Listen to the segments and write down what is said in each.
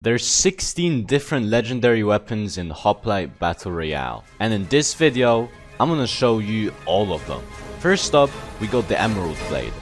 There's 16 different legendary weapons in Hoplite Battle Royale, and in this video, I'm gonna show you all of them. First up, we got the Emerald Blade.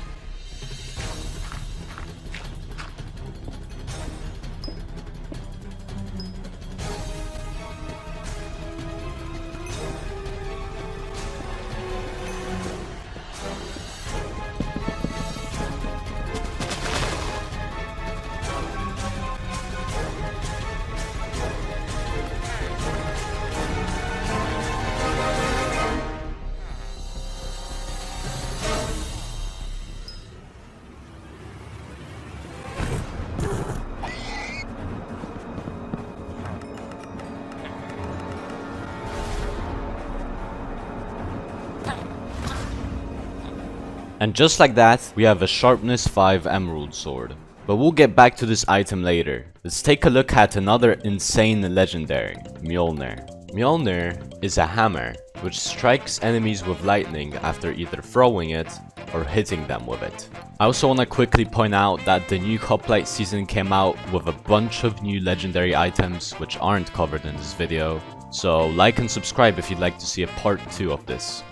And just like that, we have a Sharpness 5 Emerald Sword. But we'll get back to this item later. Let's take a look at another insane legendary, Molner. Molner is a hammer, which strikes enemies with lightning after either throwing it or hitting them with it. I also want to quickly point out that the new Hoplite season came out with a bunch of new legendary items which aren't covered in this video. So like and subscribe if you'd like to see a part 2 of this.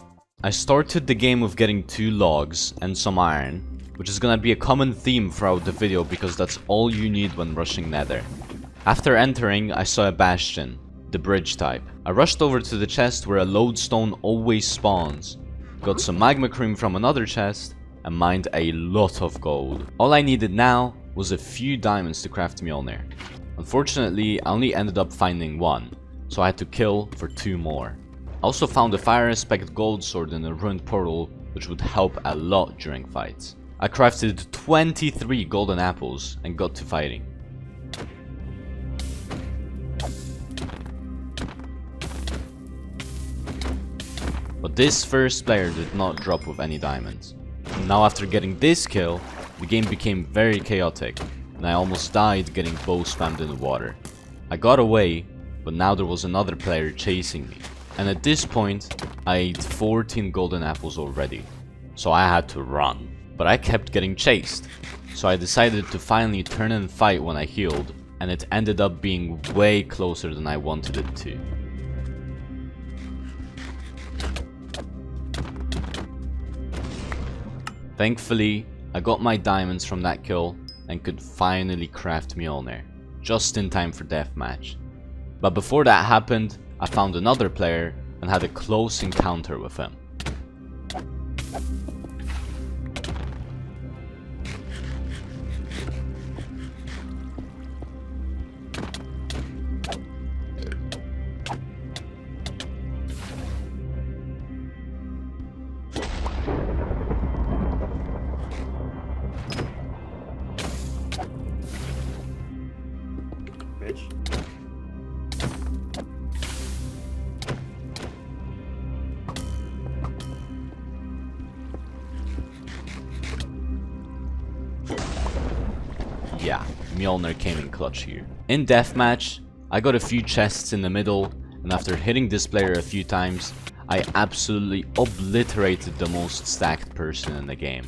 I started the game with getting 2 logs and some iron, which is gonna be a common theme throughout the video because that's all you need when rushing Nether. After entering, I saw a bastion, the bridge type. I rushed over to the chest where a lodestone always spawns, got some magma cream from another chest, and mined a lot of gold. All I needed now was a few diamonds to craft Molner. Unfortunately, I only ended up finding 1, so I had to kill for 2 more. I also found a fire aspect gold sword in a ruined portal, which would help a lot during fights. I crafted 23 golden apples and got to fighting. But this first player did not drop with any diamonds. Now after getting this kill, the game became very chaotic, and I almost died getting bow spammed in the water. I got away, but now there was another player chasing me. And at this point, I ate 14 golden apples already, so I had to run. But I kept getting chased, so I decided to finally turn and fight when I healed, and it ended up being way closer than I wanted it to. Thankfully, I got my diamonds from that kill and could finally craft Molner, just in time for deathmatch. But before that happened, I found another player and had a close encounter with him. Bitch. Yeah, Molner came in clutch here. In deathmatch, I got a few chests in the middle, and after hitting this player a few times, I absolutely obliterated the most stacked person in the game.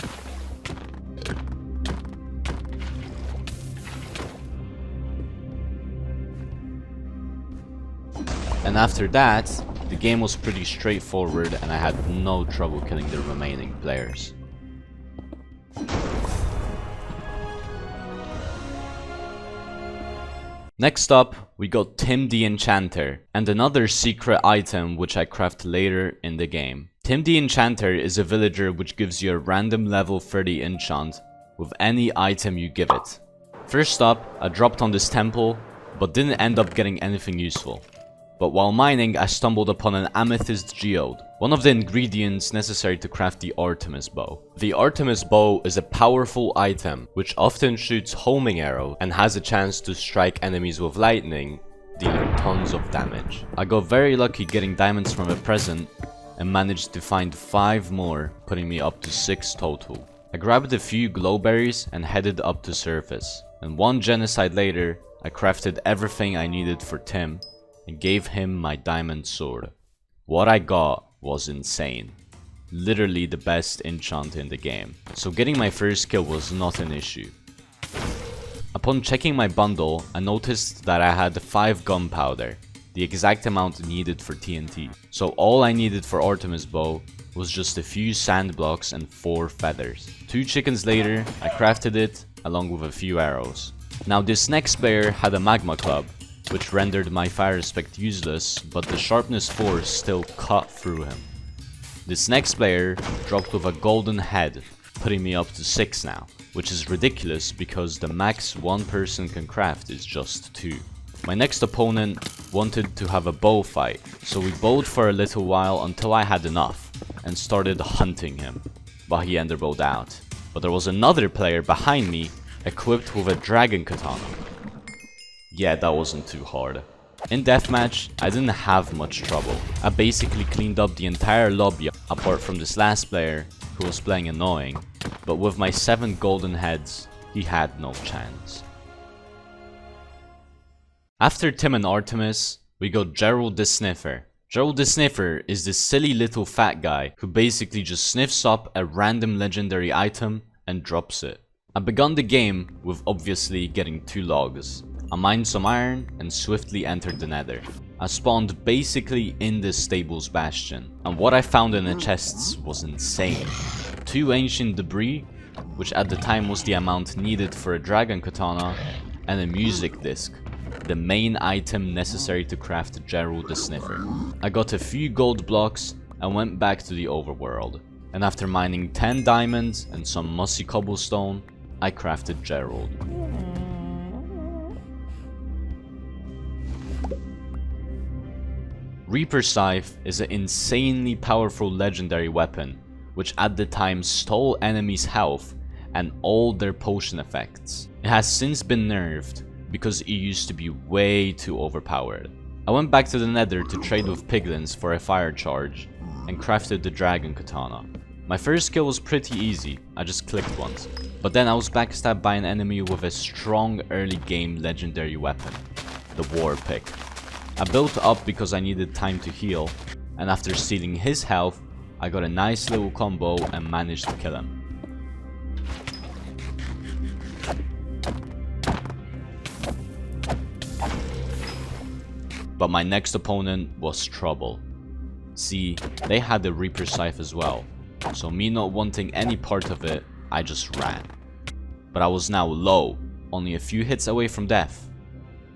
And after that, the game was pretty straightforward and I had no trouble killing the remaining players. Next up, we got Tim the Enchanter, and another secret item which I craft later in the game. Tim the Enchanter is a villager which gives you a random level 30 enchant with any item you give it. First up, I dropped on this temple, but didn't end up getting anything useful. But while mining, I stumbled upon an amethyst geode, one of the ingredients necessary to craft the Artemis bow. The Artemis bow is a powerful item which often shoots homing arrow and has a chance to strike enemies with lightning, dealing tons of damage. I got very lucky getting diamonds from a present and managed to find 5 more, putting me up to 6 total. I grabbed a few glowberries and headed up to surface, and 1 genocide later, I crafted everything I needed for Tim and gave him my diamond sword. What I got was insane. Literally the best enchant in the game. So getting my first kill was not an issue. Upon checking my bundle, I noticed that I had 5 gunpowder, the exact amount needed for TNT. So all I needed for Artemis bow was just a few sand blocks and 4 feathers. 2 chickens later, I crafted it along with a few arrows. Now this next player had a Magma Club, which rendered my fire respect useless, but the sharpness 4 still cut through him. This next player dropped with a golden head, putting me up to 6 now, which is ridiculous because the max one person can craft is just 2. My next opponent wanted to have a bow fight, so we bowed for a little while until I had enough, and started hunting him, but he enderbowed out. But there was another player behind me, equipped with a dragon katana. Yeah, that wasn't too hard. In deathmatch, I didn't have much trouble. I basically cleaned up the entire lobby apart from this last player who was playing annoying, but with my 7 golden heads, he had no chance. After Tim and Artemis, we got Gerald the Sniffer. Gerald the Sniffer is this silly little fat guy who basically just sniffs up a random legendary item and drops it. I begun the game with obviously getting 2 logs. I mined some iron and swiftly entered the nether. I spawned basically in this stable's bastion, and what I found in the chests was insane. 2 ancient debris, which at the time was the amount needed for a dragon katana, and a music disc, the main item necessary to craft Gerald the Sniffer. I got a few gold blocks and went back to the overworld, and after mining 10 diamonds and some mossy cobblestone, I crafted Gerald. Reaper Scythe is an insanely powerful legendary weapon, which at the time stole enemies' health and all their potion effects. It has since been nerfed because it used to be way too overpowered. I went back to the nether to trade with piglins for a fire charge and crafted the dragon katana. My first kill was pretty easy, I just clicked once, but then I was backstabbed by an enemy with a strong early game legendary weapon, the war pick. I built up because I needed time to heal, and after stealing his health, I got a nice little combo and managed to kill him. But my next opponent was trouble. See, they had the Reaper Scythe as well, so me not wanting any part of it, I just ran. But I was now low, only a few hits away from death.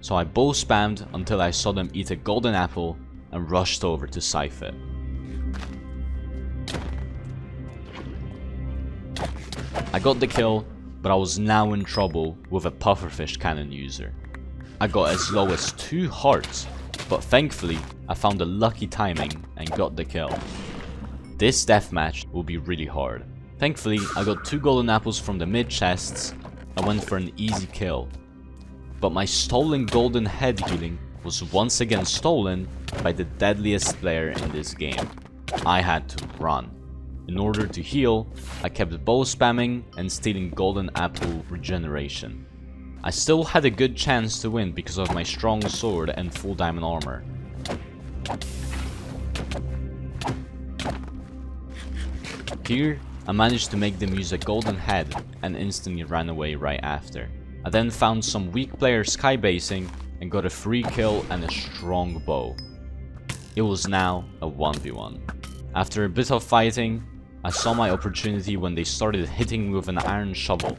So I bow spammed until I saw them eat a golden apple and rushed over to Scythe it. I got the kill, but I was now in trouble with a pufferfish cannon user. I got as low as 2 hearts, but thankfully I found a lucky timing and got the kill. This deathmatch will be really hard. Thankfully I got 2 golden apples from the mid chests and went for an easy kill. But my stolen golden head healing was once again stolen by the deadliest player in this game. I had to run. In order to heal, I kept bow spamming and stealing golden apple regeneration. I still had a good chance to win because of my strong sword and full diamond armor. Here, I managed to make them use a golden head and instantly ran away right after. I then found some weak players skybasing and got a free kill and a strong bow. It was now a 1v1. After a bit of fighting, I saw my opportunity when they started hitting me with an iron shovel.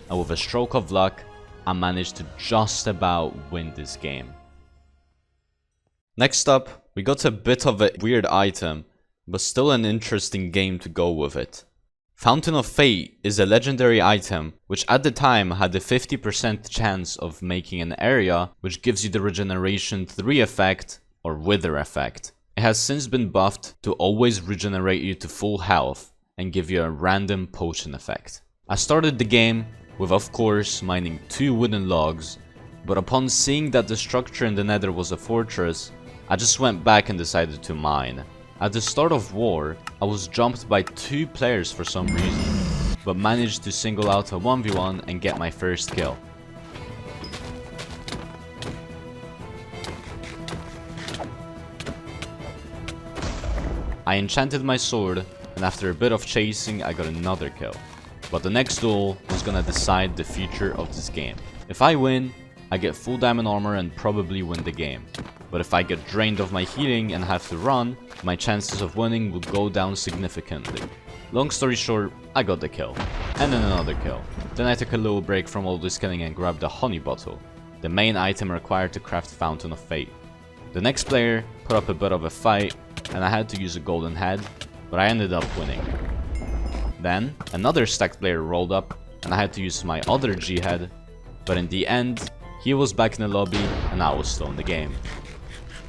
And with a stroke of luck, I managed to just about win this game. Next up, we got a bit of a weird item, but still an interesting game to go with it. Fountain of Fate is a legendary item which at the time had a 50% chance of making an area which gives you the regeneration 3 effect or wither effect. It has since been buffed to always regenerate you to full health and give you a random potion effect. I started the game with, of course, mining 2 wooden logs, But upon seeing that the structure in the nether was a fortress, I just went back and decided to mine. At the start of war, I was jumped by 2 players for some reason, but managed to single out a 1v1 and get my first kill. I enchanted my sword, and after a bit of chasing I got another kill. But the next duel was gonna decide the future of this game. If I win, I get full diamond armor and probably win the game. But if I get drained of my healing and have to run, my chances of winning would go down significantly. Long story short, I got the kill. And then another kill. Then I took a little break from all this killing and grabbed a honey bottle, the main item required to craft Fountain of Fate. The next player put up a bit of a fight, and I had to use a golden head, but I ended up winning. Then, another stacked player rolled up, and I had to use my other G head, but in the end, he was back in the lobby, and I was still in the game.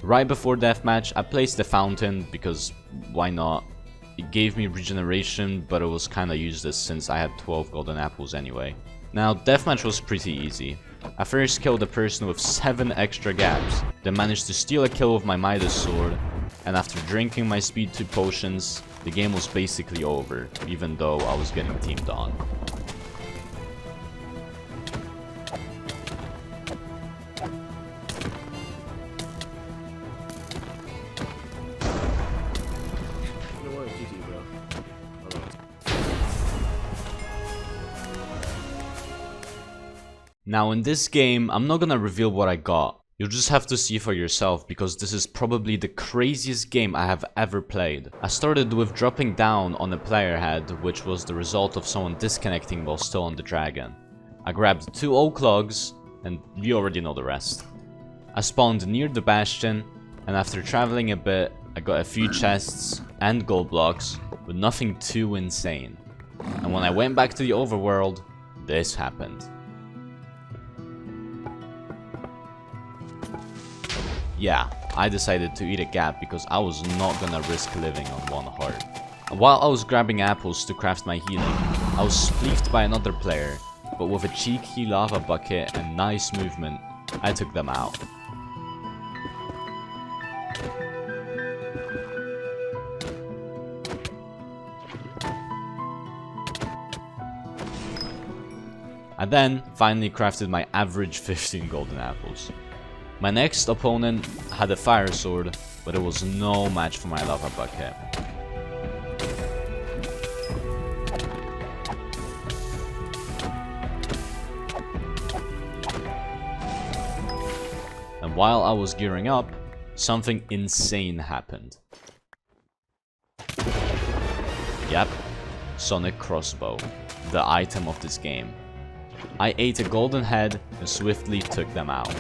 Right before deathmatch, I placed the fountain, because why not? It gave me regeneration, but it was kinda useless since I had 12 golden apples anyway. Now, deathmatch was pretty easy. I first killed a person with 7 extra gaps, then managed to steal a kill with my Midas Sword, and after drinking my speed 2 potions, the game was basically over, even though I was getting teamed on. Now in this game, I'm not gonna reveal what I got. You'll just have to see for yourself, because this is probably the craziest game I have ever played. I started with dropping down on a player head, which was the result of someone disconnecting while still on the dragon. I grabbed 2 oak logs, and you already know the rest. I spawned near the bastion, and after traveling a bit, I got a few chests and gold blocks, but nothing too insane. And when I went back to the overworld, this happened. Yeah, I decided to eat a gap because I was not gonna risk living on 1 heart. While I was grabbing apples to craft my healing, I was spleefed by another player, but with a cheeky lava bucket and nice movement, I took them out. I then finally crafted my average 15 golden apples. My next opponent had a fire sword, but it was no match for my lava bucket. And while I was gearing up, something insane happened. Yep, Sonic Crossbow, the item of this game. I ate a golden head and swiftly took them out.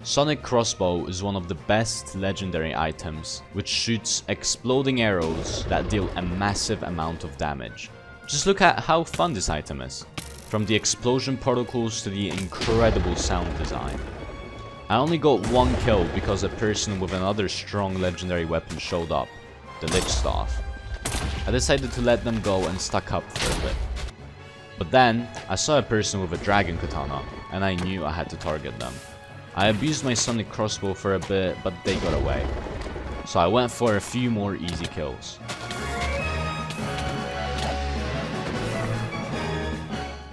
Sonic Crossbow is one of the best legendary items, which shoots exploding arrows that deal a massive amount of damage. Just look at how fun this item is, from the explosion particles to the incredible sound design. I only got 1 kill because a person with another strong legendary weapon showed up, the Lstar. I decided to let them go and stuck up for a bit. But then, I saw a person with a dragon katana, and I knew I had to target them. I abused my Sonic Crossbow for a bit, but they got away. So I went for a few more easy kills.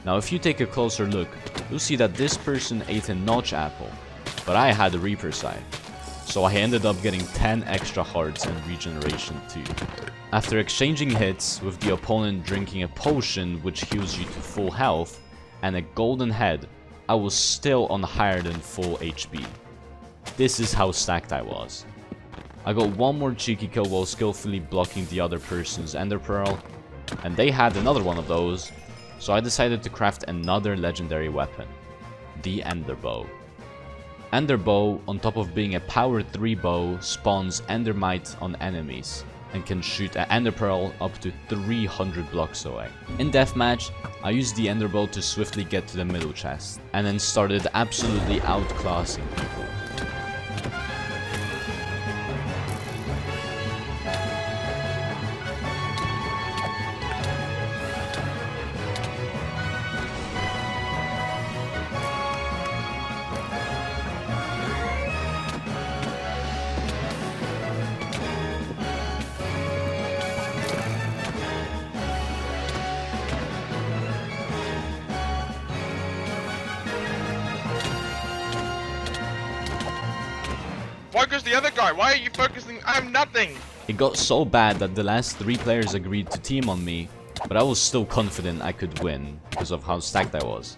Now if you take a closer look, you'll see that this person ate a notch apple, but I had a Reaper side. So I ended up getting 10 extra hearts and regeneration too. After exchanging hits, with the opponent drinking a potion which heals you to full health, and a golden head, I was still on higher than full HP. This is how stacked I was. I got 1 more cheeky kill while skillfully blocking the other person's ender pearl, and they had another one of those, so I decided to craft another legendary weapon, the ender bow. Ender bow, on top of being a power 3 bow, spawns endermite on enemies, and can shoot an ender pearl up to 300 blocks away. In deathmatch, I used the ender bow to swiftly get to the middle chest, and then started absolutely outclassing people. focus the other guy. Why are you focusing? I have nothing. It got so bad that the last 3 players agreed to team on me, but I was still confident I could win because of how stacked I was.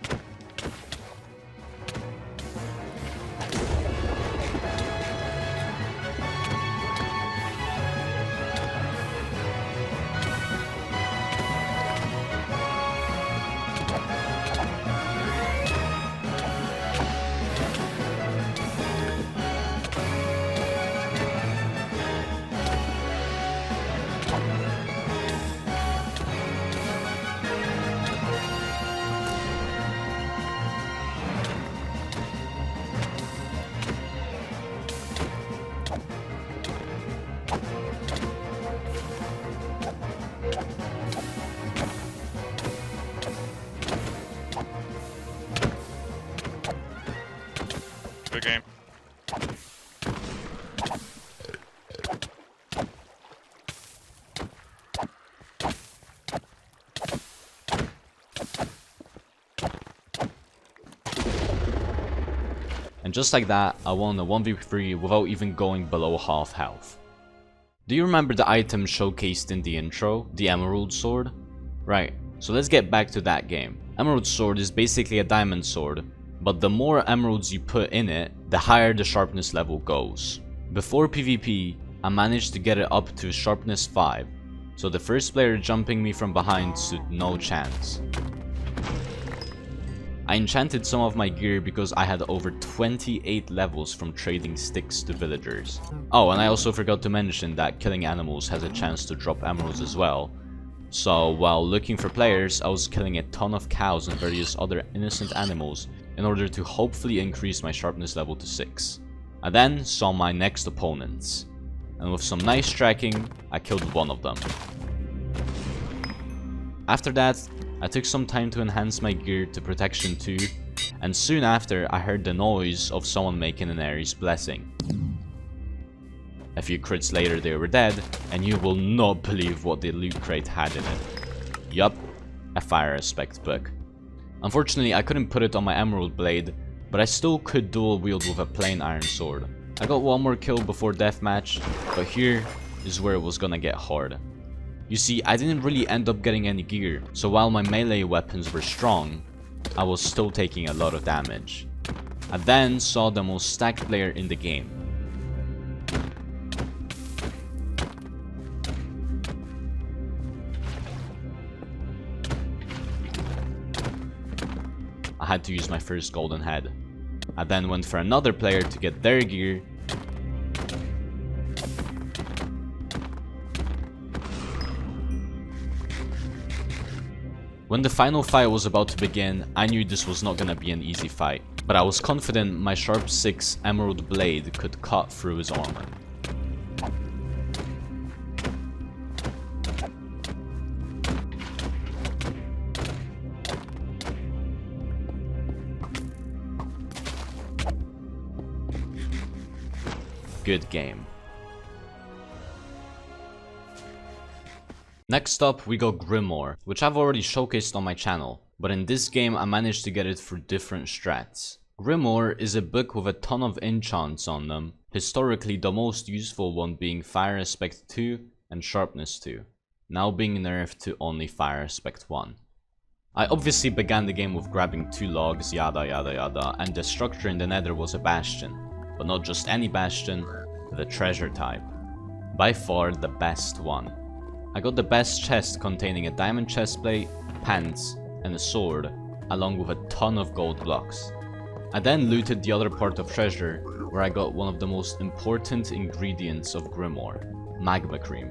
Good game. And just like that, I won a 1v3 without even going below half health. Do you remember the item showcased in the intro, the Emerald Sword? Right, so let's get back to that game. Emerald Sword is basically a diamond sword, but the more emeralds you put in it, the higher the sharpness level goes. Before PvP, I managed to get it up to sharpness 5, so the first player jumping me from behind stood no chance. I enchanted some of my gear because I had over 28 levels from trading sticks to villagers. Oh, and I also forgot to mention that killing animals has a chance to drop emeralds as well. So while looking for players, I was killing a ton of cows and various other innocent animals in order to hopefully increase my sharpness level to 6. I then saw my next opponents, and with some nice tracking, I killed one of them. After that, I took some time to enhance my gear to protection 2, and soon after I heard the noise of someone making an Ares blessing. A few crits later they were dead, and you will not believe what the loot crate had in it. Yup, a fire aspect book. Unfortunately I couldn't put it on my emerald blade, but I still could dual wield with a plain iron sword. I got one more kill before deathmatch, but here is where it was gonna get hard. You see, I didn't really end up getting any gear, so while my melee weapons were strong, I was still taking a lot of damage. I then saw the most stacked player in the game. I had to use my first golden head. I then went for another player to get their gear. When the final fight was about to begin, I knew this was not gonna be an easy fight, but I was confident my sharp 6 emerald blade could cut through his armor. Good game. Next up we got Grimor, which I've already showcased on my channel, but in this game I managed to get it through different strats. Grimor is a book with a ton of enchants on them, historically the most useful one being Fire Aspect 2 and Sharpness 2, now being nerfed to only Fire Aspect 1. I obviously began the game with grabbing 2 logs, yada yada yada, and the structure in the nether was a bastion, but not just any bastion, the treasure type. By far the best one. I got the best chest containing a diamond chestplate, pants, and a sword, along with a ton of gold blocks. I then looted the other part of treasure, where I got one of the most important ingredients of Grimor, Magma Cream.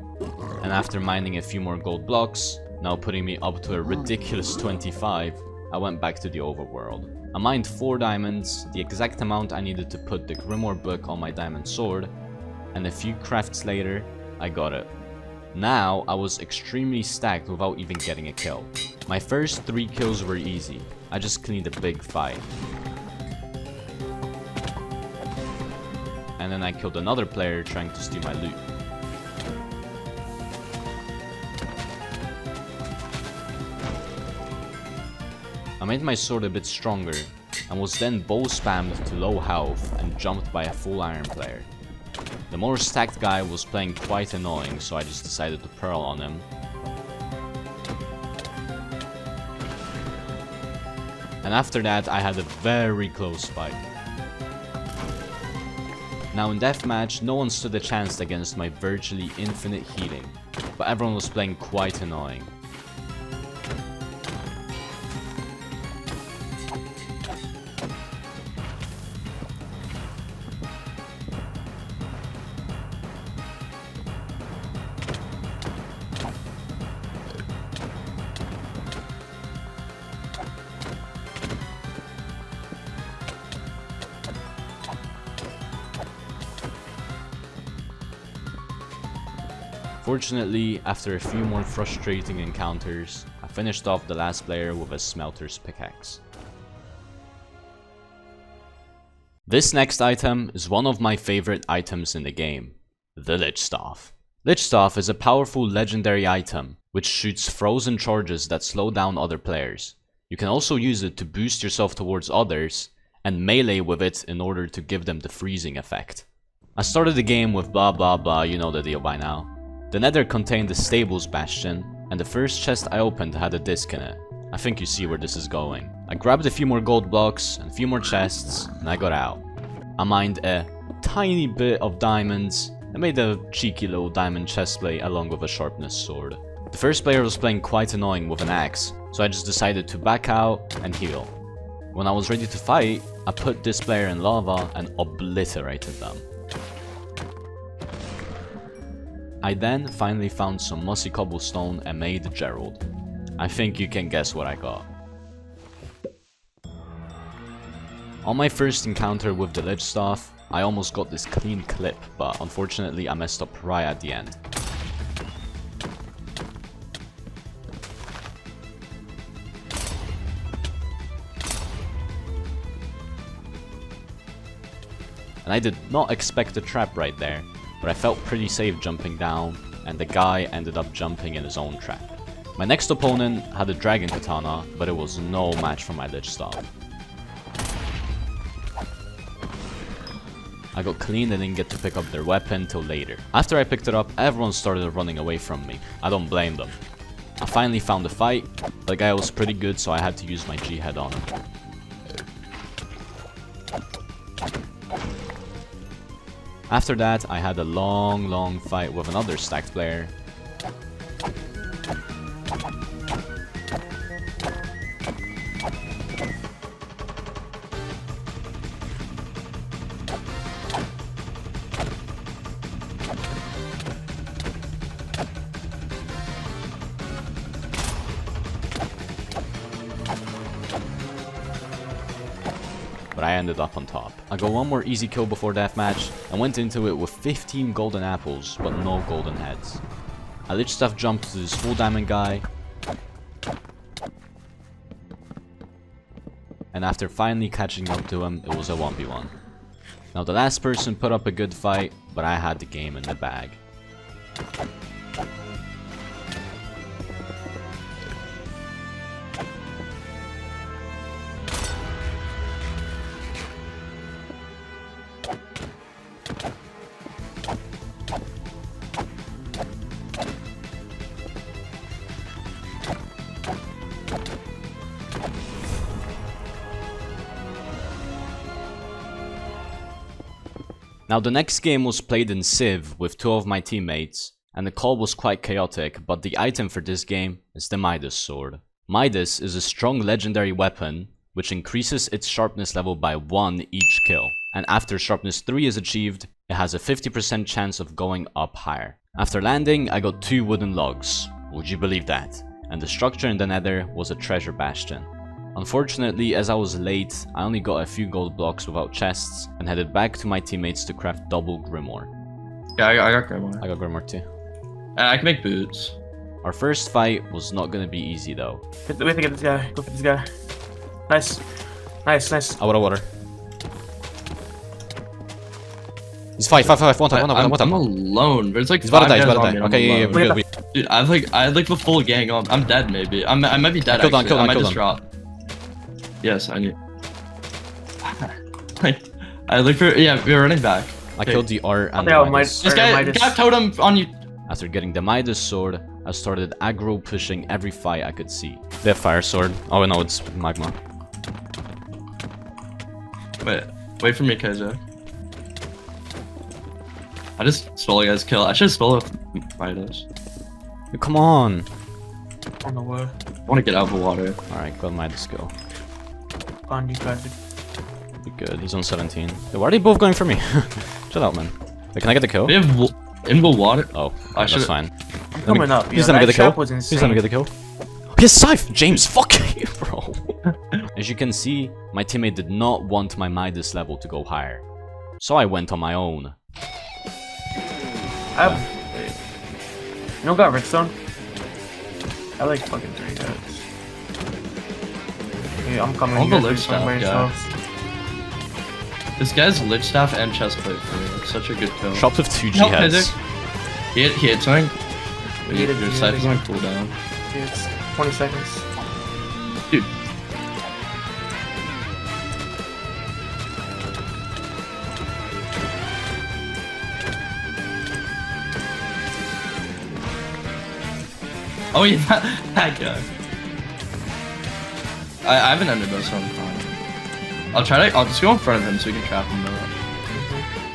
And after mining a few more gold blocks, now putting me up to a ridiculous 25, I went back to the overworld. I mined 4 diamonds, the exact amount I needed to put the Grimor book on my diamond sword, and a few crafts later, I got it. Now, I was extremely stacked without even getting a kill. My first 3 kills were easy, I just cleaned a big fight. And then I killed another player trying to steal my loot. I made my sword a bit stronger, and was then bow spammed to low health and jumped by a full iron player. The more stacked guy was playing quite annoying, so I just decided to pearl on him. And after that, I had a very close fight. Now in deathmatch, no one stood a chance against my virtually infinite healing, but everyone was playing quite annoying. Fortunately, after a few more frustrating encounters, I finished off the last player with a smelter's pickaxe. This next item is one of my favorite items in the game, the Lstar. Lstar is a powerful legendary item, which shoots frozen charges that slow down other players. You can also use it to boost yourself towards others, and melee with it in order to give them the freezing effect. I started the game with blah blah blah, you know the deal by now. The nether contained the stables bastion, and the first chest I opened had a disc in it. I think you see where this is going. I grabbed a few more gold blocks and a few more chests, and I got out. I mined a tiny bit of diamonds and made a cheeky little diamond chestplate along with a sharpness sword. The first player was playing quite annoying with an axe, so I just decided to back out and heal. When I was ready to fight, I put this player in lava and obliterated them. I then finally found some mossy cobblestone and made Gerald. I think you can guess what I got. On my first encounter with the Lstar, I almost got this clean clip, but unfortunately I messed up right at the end. And I did not expect a trap right there, but I felt pretty safe jumping down, and the guy ended up jumping in his own trap. My next opponent had a dragon katana, but it was no match for my Lstar. I got clean and didn't get to pick up their weapon till later. After I picked it up, everyone started running away from me. I don't blame them. I finally found a fight. The guy was pretty good, so I had to use my G-head on him. After that, I had a long fight with another stacked player. But I ended up on top. I got one more easy kill before deathmatch and went into it with 15 golden apples, but no golden heads. I Lstar jumped to this full diamond guy, and after finally catching up to him, it was a 1v1. Now the last person put up a good fight, but I had the game in the bag. Now the next game was played in Civ with 2 of my teammates, and the call was quite chaotic, but the item for this game is the Midas Sword. Midas is a strong legendary weapon, which increases its sharpness level by 1 each kill, and after sharpness 3 is achieved, it has a 50% chance of going up higher. After landing, I got 2 wooden logs, would you believe that? And the structure in the nether was a treasure bastion. Unfortunately, as I was late, I only got a few gold blocks without chests, and headed back to my teammates to craft double Grimor. Yeah, I got Grimor. I got Grimor too. And I can make boots. Our first fight was not gonna be easy though. We have to get this guy. Go for this guy. Nice. Nice. Water. He's 5, one time. I'm alone. There's like He's about 5 to die, guys on me. Okay, yeah, we're good. Dude, I had like the full gang on. I'm dead maybe. I might be dead Kill actually. him, I might kill just him. drop. Yes, I knew. I look for, yeah, we're running back. I killed the art and Yeah, the Midas. This guy got totem on you. After getting the Midas Sword, I started aggro pushing every fight I could see. They have Fire Sword. Oh no, it's Magma. Wait for me, KJ. I just stole a guy's kill. I should have stolen with Midas. Come on! On the way. I want to get out of the water. Alright, got Midas go. On you guys. Be good, he's on 17. Why are they both going for me? Chill out, man. Wait, can I get the kill? They have in the water. Oh, I that's fine. I'm coming up. Please let me get the kill. Was Please let me get the kill. His Scythe! James, fuck you, bro! As you can see, my teammate did not want my Midas level to go higher. So I went on my own. You don't got redstone? I like fucking 3 guys. Yeah, I'm coming. On You the guys lich do something by staff, yourselves. This guy's lich staff and chestplate for me. It's such a good kill. Dropped with 2 G No, heads. He hit something. He hit Your it, Scythe he is hit on it. cooldown. Dude, it's 20 seconds. Dude. Oh yeah, that guy. I have an underbow, so I'm fine. I'll just go in front of him so we can trap him though.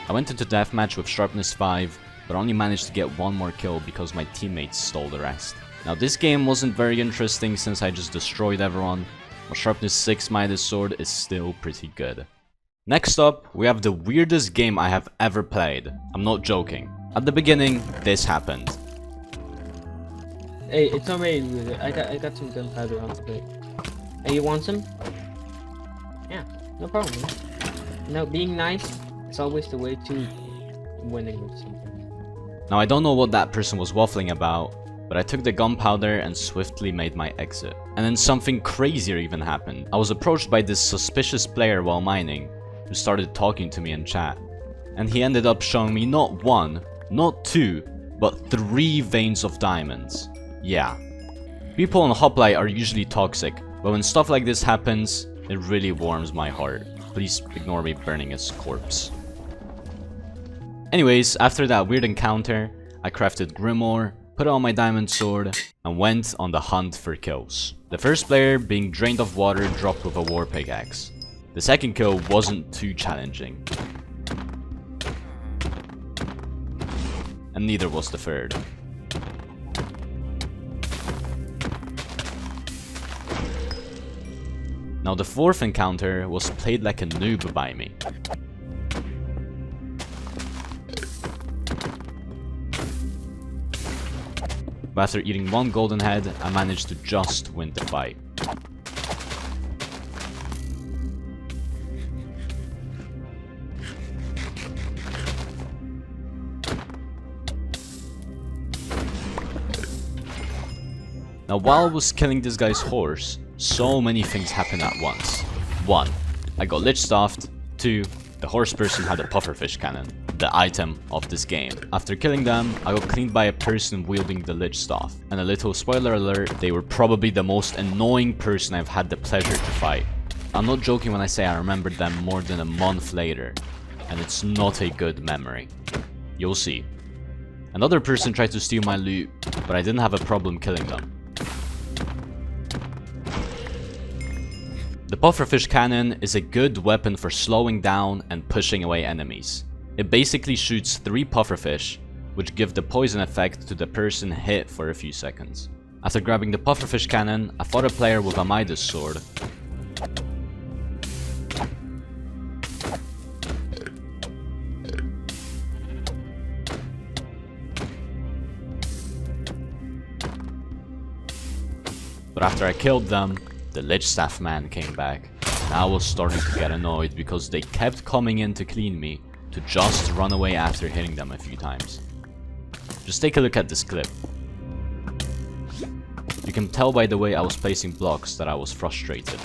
I went into deathmatch with sharpness 5, but only managed to get 1 more kill because my teammates stole the rest. Now this game wasn't very interesting since I just destroyed everyone, but sharpness 6 Midas Sword is still pretty good. Next up, we have the weirdest game I have ever played. I'm not joking. At the beginning, this happened. Hey, it's already with it. I got some gunpowder on the plate. Hey, you want some? Yeah, no problem. Man. No, being nice is always the way to winning with something. Now I don't know what that person was waffling about, but I took the gunpowder and swiftly made my exit. And then something crazier even happened. I was approached by this suspicious player while mining, who started talking to me in chat. And he ended up showing me not 1, not 2, but 3 veins of diamonds. Yeah. People on Hoplite are usually toxic, but when stuff like this happens, it really warms my heart. Please ignore me burning his corpse. Anyways, after that weird encounter, I crafted Grimor, put on my diamond sword, and went on the hunt for kills. The first player being drained of water dropped with a war pickaxe. The second kill wasn't too challenging. And neither was the third. Now the fourth encounter was played like a noob by me. But after eating 1 golden head, I managed to just win the fight. Now while I was killing this guy's horse, so many things happened at once. 1. I got lich staffed. 2. The horse person had a pufferfish cannon, the item of this game. After killing them, I got cleaned by a person wielding the lich staff. And a little spoiler alert, they were probably the most annoying person I've had the pleasure to fight. I'm not joking when I say I remembered them more than a month later, and it's not a good memory. You'll see. Another person tried to steal my loot, but I didn't have a problem killing them. The pufferfish cannon is a good weapon for slowing down and pushing away enemies. It basically shoots 3 pufferfish, which give the poison effect to the person hit for a few seconds. After grabbing the pufferfish cannon, I fought a player with a Midas Sword. But after I killed them, the lich staff man came back, and I was starting to get annoyed because they kept coming in to clean me to just run away after hitting them a few times. Just take a look at this clip. You can tell by the way I was placing blocks that I was frustrated.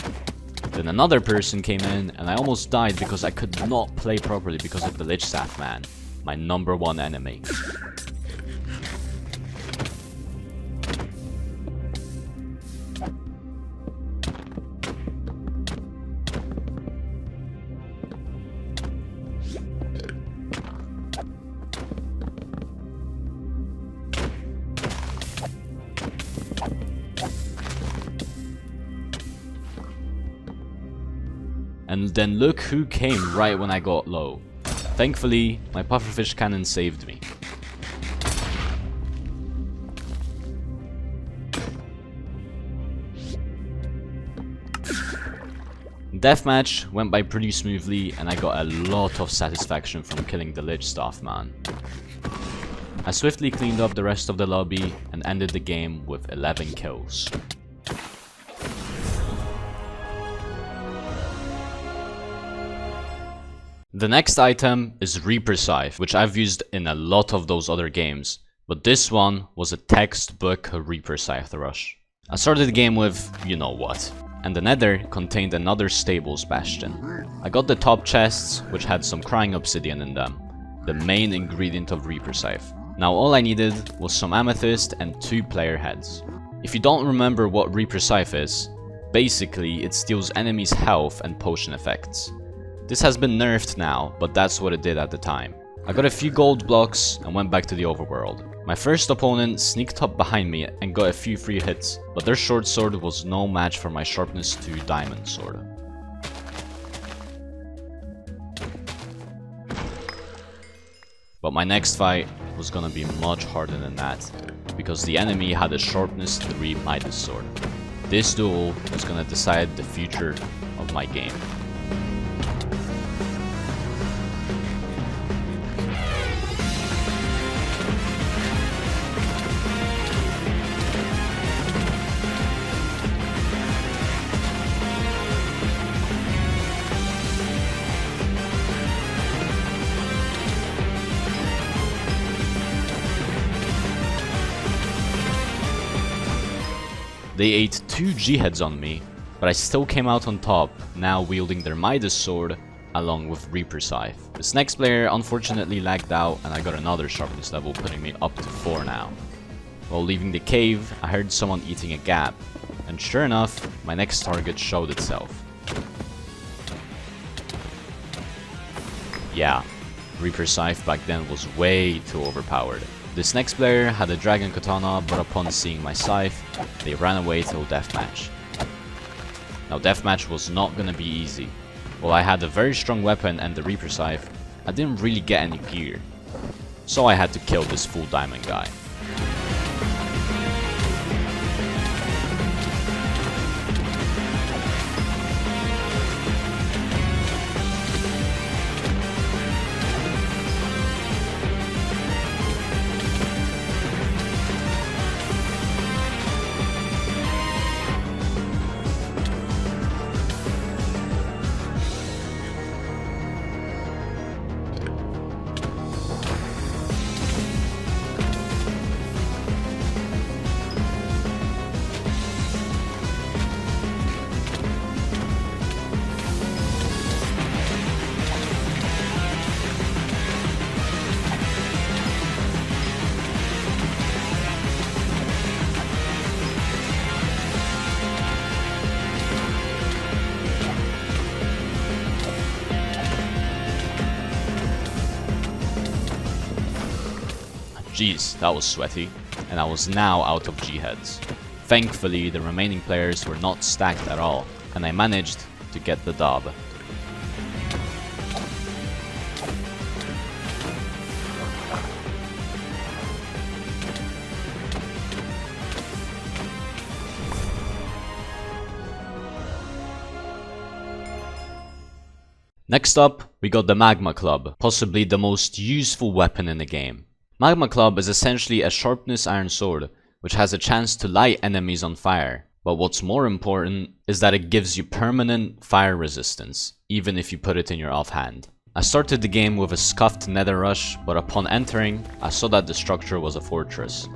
Then another person came in and I almost died because I could not play properly because of the lich staff man, my #1 enemy. And then look who came right when I got low. Thankfully, my pufferfish cannon saved me. Deathmatch went by pretty smoothly and I got a lot of satisfaction from killing the Lich Staff man. I swiftly cleaned up the rest of the lobby and ended the game with 11 kills. The next item is Reaper Scythe, which I've used in a lot of those other games, but this one was a textbook Reaper Scythe rush. I started the game with you know what, and the nether contained another stables bastion. I got the top chests, which had some crying obsidian in them, the main ingredient of Reaper Scythe. Now all I needed was some amethyst and 2 player heads. If you don't remember what Reaper Scythe is, basically it steals enemies' health and potion effects. This has been nerfed now, but that's what it did at the time. I got a few gold blocks and went back to the overworld. My first opponent sneaked up behind me and got a few free hits, but their short sword was no match for my sharpness 2 diamond sword. But my next fight was gonna be much harder than that, because the enemy had a sharpness 3 Midas Sword. This duel was gonna decide the future of my game. They ate 2 G-heads on me, but I still came out on top, now wielding their Midas Sword along with Reaper Scythe. This next player unfortunately lagged out and I got another sharpness level, putting me up to 4 now. While leaving the cave, I heard someone eating a gap, and sure enough, my next target showed itself. Yeah, Reaper Scythe back then was way too overpowered. This next player had a dragon katana, but upon seeing my scythe, they ran away till deathmatch. Now deathmatch was not gonna be easy. While I had a very strong weapon and the Reaper Scythe, I didn't really get any gear. So I had to kill this full diamond guy. Jeez, that was sweaty, and I was now out of G-heads. Thankfully, the remaining players were not stacked at all, and I managed to get the dub. Next up, we got the Magma Club, possibly the most useful weapon in the game. Magma Club is essentially a sharpness iron sword, which has a chance to light enemies on fire. But what's more important is that it gives you permanent fire resistance, even if you put it in your offhand. I started the game with a scuffed nether rush, but upon entering, I saw that the structure was a fortress.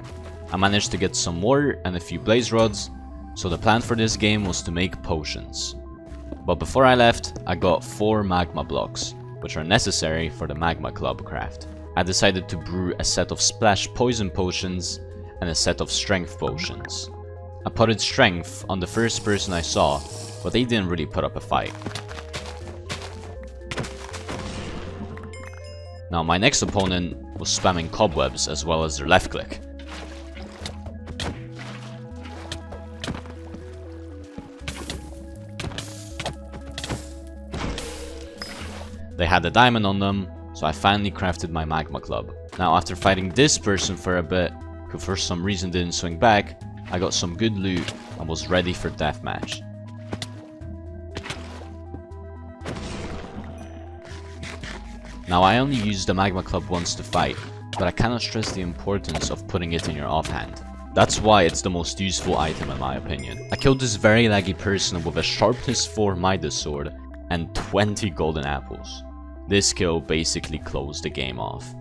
I managed to get some more and a few blaze rods, so the plan for this game was to make potions. But before I left, I got 4 magma blocks, which are necessary for the Magma Club craft. I decided to brew a set of splash poison potions and a set of strength potions. I potted strength on the first person I saw, but they didn't really put up a fight. Now my next opponent was spamming cobwebs as well as their left click. They had a diamond on them, so I finally crafted my Magma Club. Now after fighting this person for a bit, who for some reason didn't swing back, I got some good loot and was ready for deathmatch. Now I only used the Magma Club once to fight, but I cannot stress the importance of putting it in your offhand. That's why it's the most useful item in my opinion. I killed this very laggy person with a sharpness 4 Midas Sword and 20 golden apples. This kill basically closed the game off.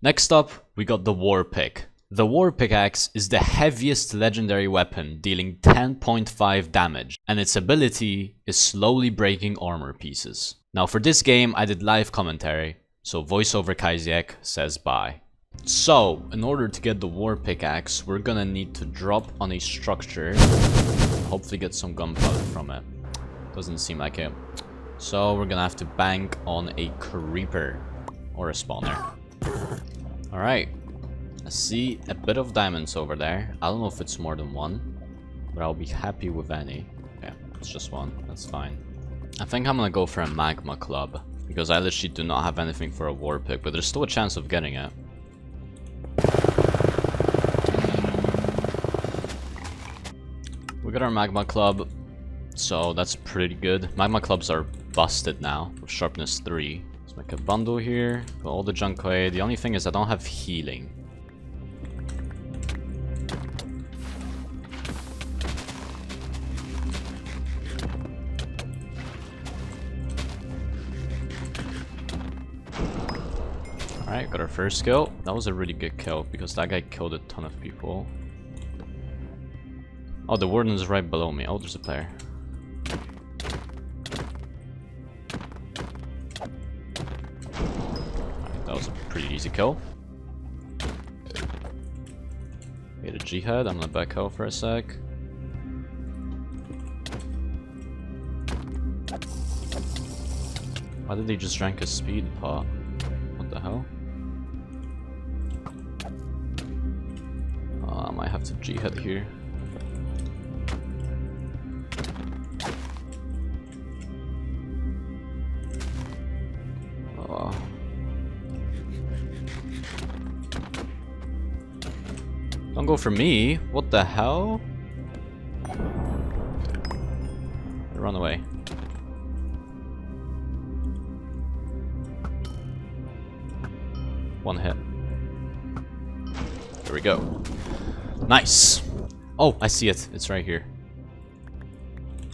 Next up, we got the War Pick. The War Pickaxe is the heaviest legendary weapon, dealing 10.5 damage, and its ability is slowly breaking armor pieces. Now for this game, I did live commentary, so voiceover Kaiziek says bye. So, in order to get the War Pickaxe, we're gonna need to drop on a structure, hopefully get some gunpowder from it. Doesn't seem like it. So we're gonna have to bank on a creeper, or a spawner. Alright, I see a bit of diamonds over there. I don't know if it's more than one, but I'll be happy with any. Okay, it's just one, that's fine. I think I'm gonna go for a Magma Club, because I literally do not have anything for a War Pick, but there's still a chance of getting it. We got our Magma Club, so that's pretty good. Magma Clubs are busted now, with sharpness 3. Make a bundle here, got all the junk away. The only thing is I don't have healing. Alright, got our first kill. That was a really good kill because that guy killed a ton of people. Oh, the warden is right below me. Oh, there's a player. Pretty easy kill. Hit a Jihad, I'm gonna back out for a sec. Why did they just drink a speed pot? What the hell? I might have to Jihad here. Don't go for me. What the hell? Run away. One hit. There we go. Nice. Oh, I see it. It's right here.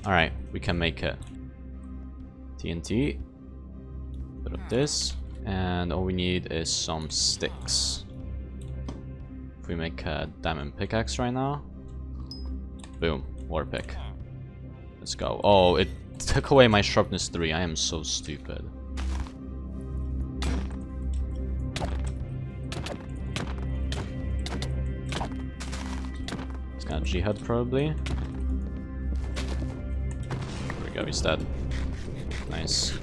Alright, we can make it. TNT. Bit of this. And all we need is some sticks. We make a diamond pickaxe right now. Boom, War Pick. Let's go. Oh, it took away my sharpness 3. I am so stupid. It's gonna Jihad probably. There we go, he's dead. Nice.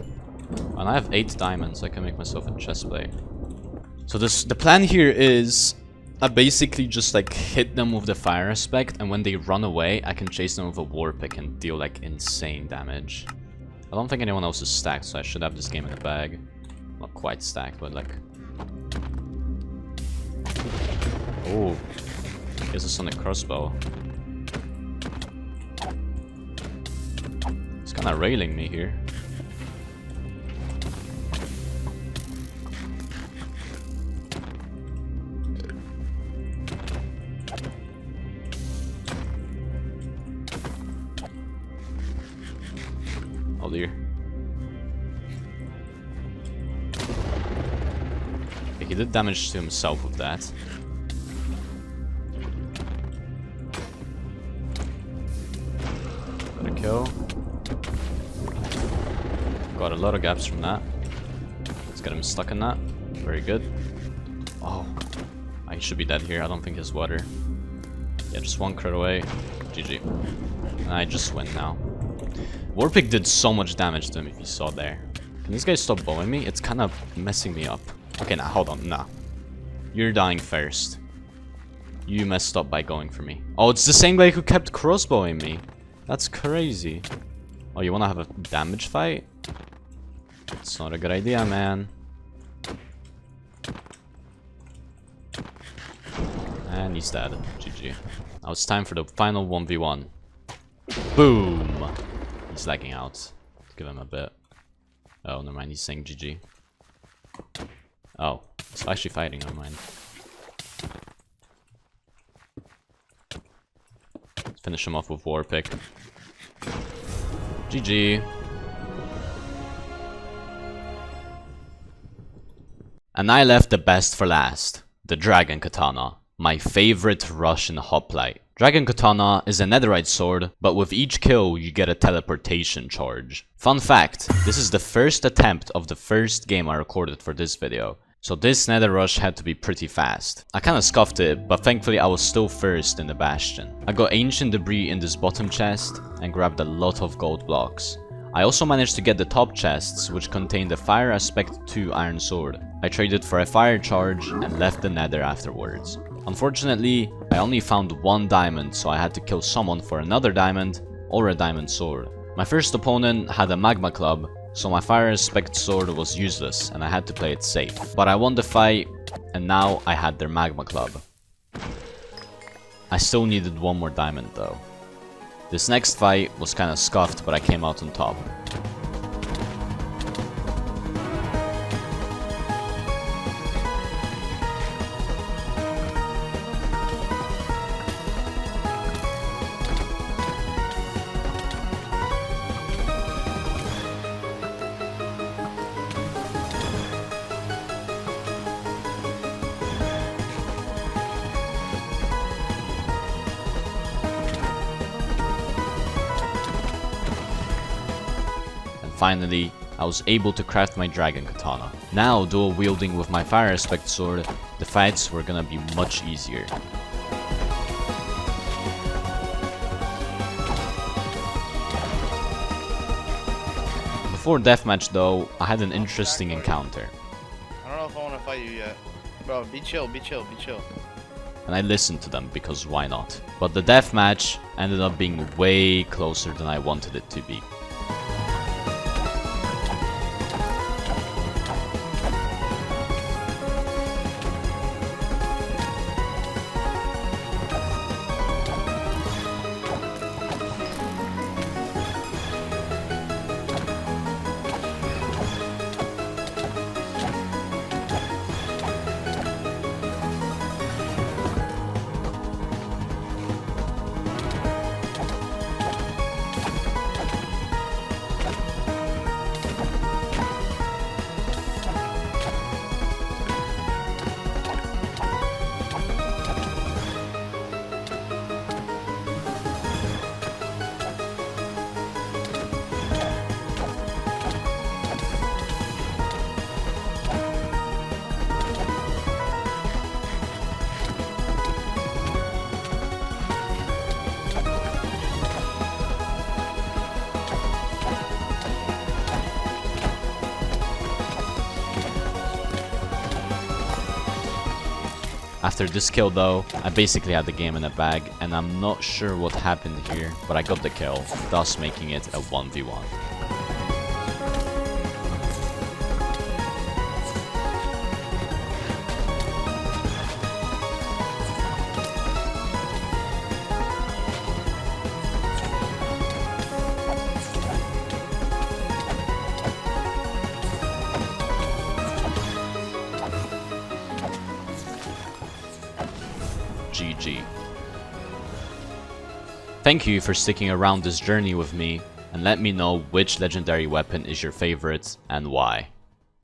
And I have 8 diamonds. I can make myself a chestplate. So the plan here is I basically just like hit them with the fire aspect, and when they run away, I can chase them with a War Pick and deal like insane damage. I don't think anyone else is stacked, so I should have this game in the bag. Not quite stacked, but like... Oh, here's a sonic crossbow. It's kinda railing me here. Oh dear. Okay, he did damage to himself with that. Got a kill. Got a lot of gaps from that. Let's get him stuck in that. Very good. Oh, he should be dead here. I don't think his water. Yeah, just one crit away. GG. And I just win now. Warpick did so much damage to him if you saw there. Can this guy stop bowing me? It's kind of messing me up. Okay, now hold on. Nah. You're dying first. You messed up by going for me. Oh, it's the same guy who kept crossbowing me. That's crazy. Oh, you want to have a damage fight? It's not a good idea, man. And he's dead. GG. Now it's time for the final 1v1. Boom! He's lagging out. Let's give him a bit. Oh, never mind. He's saying GG. Oh, he's actually fighting. Never mind. Let's finish him off with Warpick. GG. And I left the best for last. The Dragon Katana. My favorite Russian hoplite. Dragon Katana is a netherite sword, but with each kill you get a teleportation charge. Fun fact, this is the first attempt of the first game I recorded for this video. So this nether rush had to be pretty fast. I kinda scuffed it, but thankfully I was still first in the bastion. I got ancient debris in this bottom chest and grabbed a lot of gold blocks. I also managed to get the top chests, which contained the Fire Aspect 2 iron sword. I traded for a fire charge and left the nether afterwards. Unfortunately, I only found one diamond, so I had to kill someone for another diamond or a diamond sword. My first opponent had a Magma Club, so my Fire Aspect sword was useless and I had to play it safe. But I won the fight and now I had their Magma Club. I still needed one more diamond though. This next fight was kinda scuffed, but I came out on top. Finally, I was able to craft my Dragon Katana. Now, dual wielding with my Fire Aspect sword, the fights were gonna be much easier. Before deathmatch though, I had an interesting encounter. I don't know if I want to fight you yet. Bro, be chill, be chill, be chill. And I listened to them because why not? But the deathmatch ended up being way closer than I wanted it to be. After this kill though, I basically had the game in a bag, and I'm not sure what happened here, but I got the kill, thus making it a 1v1. GG. Thank you for sticking around this journey with me, and let me know which legendary weapon is your favorite and why.